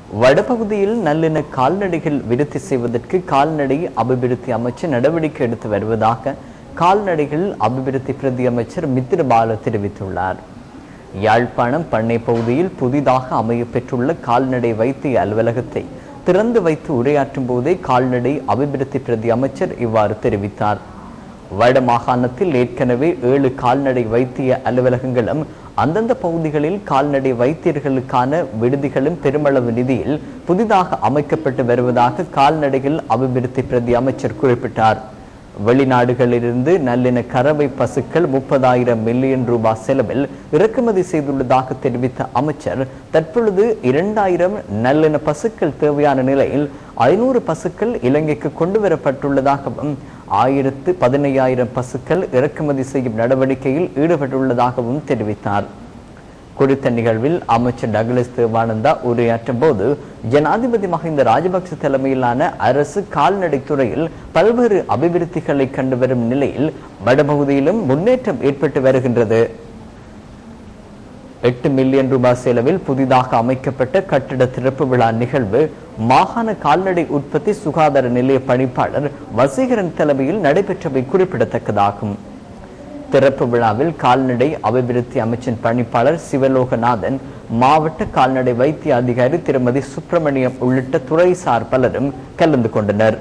வடபகுதியில் நல்லெண்ண கால்நடைகள் விருத்தி செய்வதற்கு கால்நடை அபிவிருத்தி அமைச்சர் நடவடிக்கை எடுத்து வருவதாக கால்நடைகள் அபிவிருத்தி பிரதி அமைச்சர் மித்திரபால தெரிவித்துள்ளார். யாழ்ப்பாணம் பண்ணை பகுதியில் புதிதாக அமைய பெற்றுள்ள கால்நடை வைத்திய அலுவலகத்தை திறந்து வைத்து உரையாற்றும் போதே கால்நடை அபிவிருத்தி பிரதி அமைச்சர் இவ்வாறு தெரிவித்தார். வட மாகாணத்தில் ஏற்கனவே 7 கால்நடை வைத்திய அலுவலகங்களும் அந்தந்த பகுதிகளில் கால்நடை வைத்தியர்களுக்கான விடுதிகளும் பெருமளவு நிதியில் புதிதாக அமைக்கப்பட்டு வருவதாக கால்நடைகள் அபிவிருத்தி பிரதி அமைச்சர் குறிப்பிட்டார். வெளிநாடுகளிலிருந்து நல்லெண்ண கறவை பசுக்கள் 30,000 மில்லியன் ரூபாய் செலவில் இறக்குமதி செய்துள்ளதாக தெரிவித்த அமைச்சர், தற்பொழுது 2,000 நல்லெண்ண பசுக்கள் தேவையான நிலையில் 500 பசுக்கள் இலங்கைக்கு கொண்டு வரப்பட்டுள்ளதாகவும் 15,000 பசுக்கள் இறக்குமதி செய்யும் நடவடிக்கையில் ஈடுபட்டுள்ளதாகவும் தெரிவித்தார். குறித்த நிகழ்வில் அமைச்சர் டக்ளஸ் தேவானந்தா உரையாற்றும் போது, ஜனாதிபதி மஹிந்த ராஜபக்ச தலைமையிலான அரசு கால்நடை துறையில் பல்வேறு அபிவிருத்திகளை கண்டு வரும் நிலையில் வடபகுதியிலும் முன்னேற்றம் ஏற்பட்டு வருகின்றது. 8 மில்லியன் ரூபாய் செலவில் புதிதாக அமைக்கப்பட்ட கட்டிட திறப்பு விழா நிகழ்வு மாகாண கால்நடை உற்பத்தி சுகாதார நிலைய பணிப்பாளர் வசீகரன் தலைமையில் நடைபெற்றவை குறிப்பிடத்தக்கதாகும். திறப்பு விழாவில் கால்நடை அபிவிருத்தி அமைச்சின் பணிப்பாளர் சிவலோகநாதன், மாவட்ட கால்நடை வைத்திய அதிகாரி திருமதி சுப்பிரமணியம் உள்ளிட்ட துறைசார் பலரும் கலந்து கொண்டனர்.